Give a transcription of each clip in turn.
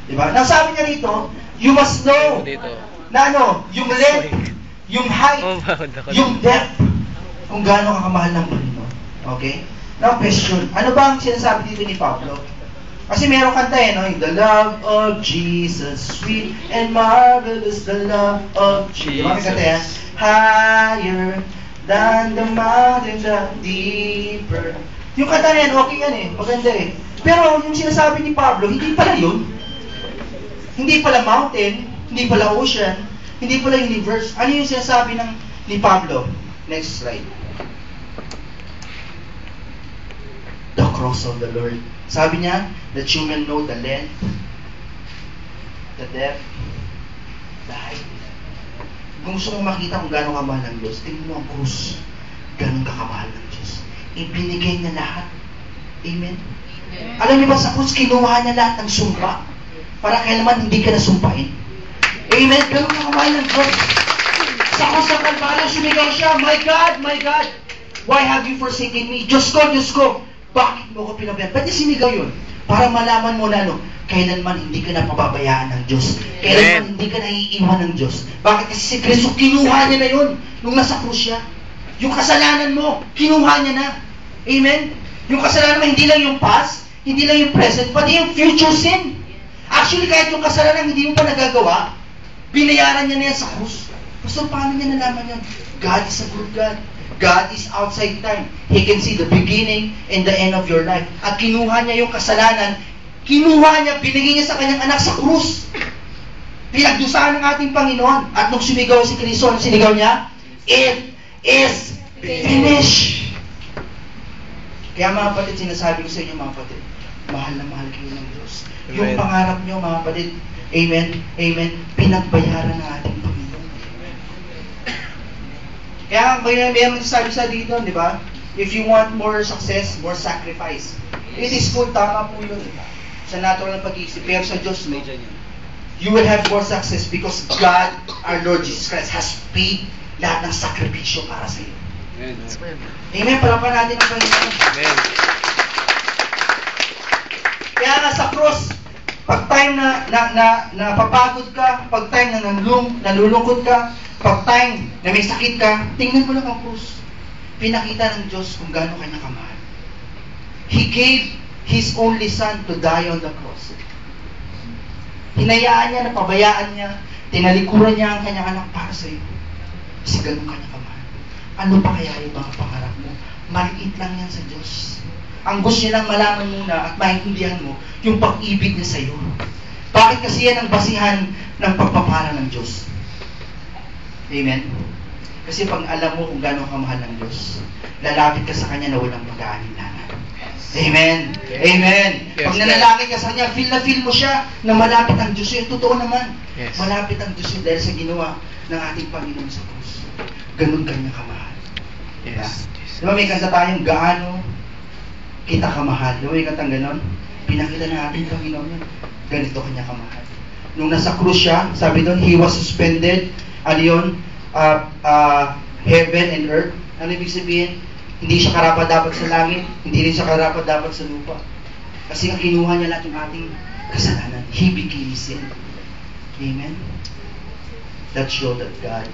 Diba? Nasabi niya rito, you must know na yung length, yung height, yung depth, kung gaano ka kamahal ng Panginoon. Okay? Now, question, ano ba ang sinasabi dito ni Pablo? Kasi meron kanta the love of Jesus, sweet and marvelous, the love of Jesus. Diba? May kanta yan? Higher than the mountains, deeper. Yung kanta na yan, okay yan maganda Pero yung sinasabi ni Pablo, hindi pala yun. Hindi pala mountain, hindi pala ocean, hindi pala universe. Ano yung sinasabi ni Pablo? Next slide. The cross of the Lord. Sabi niya, that you will know the length, the depth, the height. Kung gusto mong makita kung gano'ng kamahal ng Diyos, tingnan mo ang krus. Gano'ng kakamahal ng Diyos. Ibinigay niya lahat. Amen? Alam niyo ba sa krus, kinuha niya lahat ng sumpa para kailanman hindi ka nasumpain. Amen? Gano'ng kakamahal ng Diyos. Sa krus ng Kalbaryo, sumigaw siya, my God, why have you forsaken me? Diyos ko, bakit mo ko pinabayaan? Ba't niya sinigaw yun? Para malaman mo na kailanman hindi ka na pababayaan ng Diyos. Kailanman hindi ka na iiwan ng Diyos. Bakit? Kasi si Kristo, kinuha niya na yun nung nasa krus siya. Yung kasalanan mo, kinuha niya na. Amen? Yung kasalanan mo, hindi lang yung past, hindi lang yung present, pati yung future sin. Actually, kahit yung kasalanan hindi mo pa nagagawa, binayaran niya na yan sa krus. So, paano niya nalaman yun? God is a good God. God is outside time. He can see the beginning and the end of your life. At kinuha niya yung kasalanan, binigay niya sa kanyang anak sa krus. Pinagdusahan ng ating Panginoon. At nung sumigaw si Kristo, ang sinigaw niya, it is finished. Kaya mga kapatid, sinasabi ko sa inyo mga kapatid, mahal na mahal kayo ng Diyos. Amen. Yung pangarap niyo mga kapatid, amen, pinagbayaran ng ating Panginoon. Kaya may sabi sa dito, di ba? If you want more success, more sacrifice. It is good, tama po yun. Sa natural na pag-iisip. Pero sa Diyos, you will have more success because God, our Lord Jesus Christ, has paid lahat ng sakripisyo para sa iyo. Amen. Amen. Palapan natin ang Panginoon. Amen. Kaya nga sa cross, pag time na papagod ka, pag time na nalulungkot ka, pag time na may sakit ka, tingnan mo lang ang krus. Pinakita ng Diyos kung gaano kanya kamahal. He gave His only Son to die on the cross. Hinayaan niya, napabayaan niya, tinalikuran niya ang kanyang anak para sa iyo. Kasi gaano kanya kamahal. Ano pa kaya yung mga pangarap mo? Maliit lang yan sa Diyos. Ang gusto niya lang malaman muna at maintindihan mo yung pag-ibig niya sa iyo. Bakit kasi yan ang basihan ng pagpapala ng Diyos? Amen? Kasi pag alam mo kung gano'ng kamahal ng Diyos, lalapit ka sa Kanya na walang pag-aalinlangan. Amen? Amen? Pag nanalangin ka sa Kanya, feel mo siya na malapit ang Diyos. Yung totoo naman, malapit ang Diyos dahil sa ginawa ng ating Panginoon sa krus. Ganun Kanya kamahal. Diba? Diba may kanta tayong gaano kita kamahal. Diba may kantang ganon? Pinakita na ating Panginoon yun. Ganito Kanya kamahal. Nung nasa krus siya, sabi doon, He was suspended. Ano yun? Heaven and earth. Ano ibig sabihin? Hindi siya karapat dapat sa langit, hindi rin siya karapat dapat sa lupa. Kasi ang kinuha niya lahat yung ating kasalanan. He became sin. Amen? That shows that God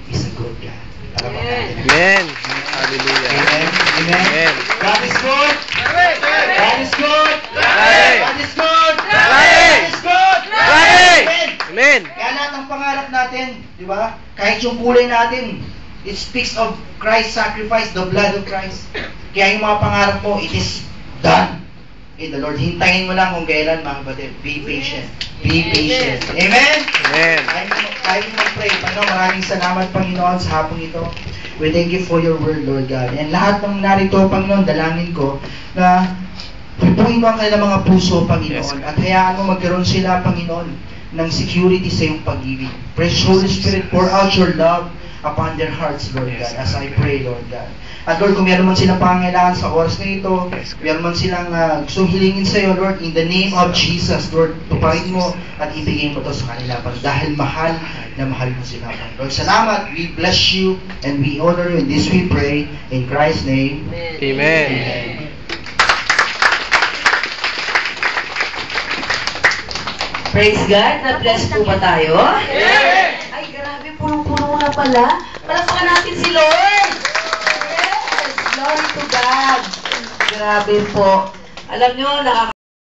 is a good God. Amen. Hallelujah. Amen. Amen. Amen. God is good. God is good. God is good. Amen. God is good. Amen. Amen. Kaya lahat ng pangarap natin, di ba? Kahit yung kulay natin, it speaks of Christ's sacrifice, the blood of Christ. Kaya yung mga pangarap mo, it is done in the Lord. Hintayin mo lang kung kailan, mga kapatid. Be patient. Be patient. Amen? Amen. Tayo mag-pray. Panginoon, maraming salamat, Panginoon, sa hapong ito. We thank you for your word, Lord God. And lahat ng narito, Panginoon, dalangin ko na pupuin mo ang kanilang mga puso, Panginoon. At hayaan mo magkaroon sila, Panginoon, ng security sa iyong pag-ibig. Precious Holy Spirit, pour out your love upon their hearts, Lord God, as I pray, Lord God. At Lord, kung meron man silang pangangailangan sa oras na ito, meron man silang gustong hilingin sa iyo, Lord, in the name of Jesus, Lord, tuparin mo at ibigay mo ito sa kanila, dahil mahal na mahal mo sila. Lord, salamat, we bless you, and we honor you, and this we pray, in Christ's name. Amen. Amen. Praise God. Na-bless po ba tayo? Yes! Ay, grabe. Punong-puno na pala. Palakpakan natin si Lord. Yes! Glory to God. Grabe po. Alam nyo,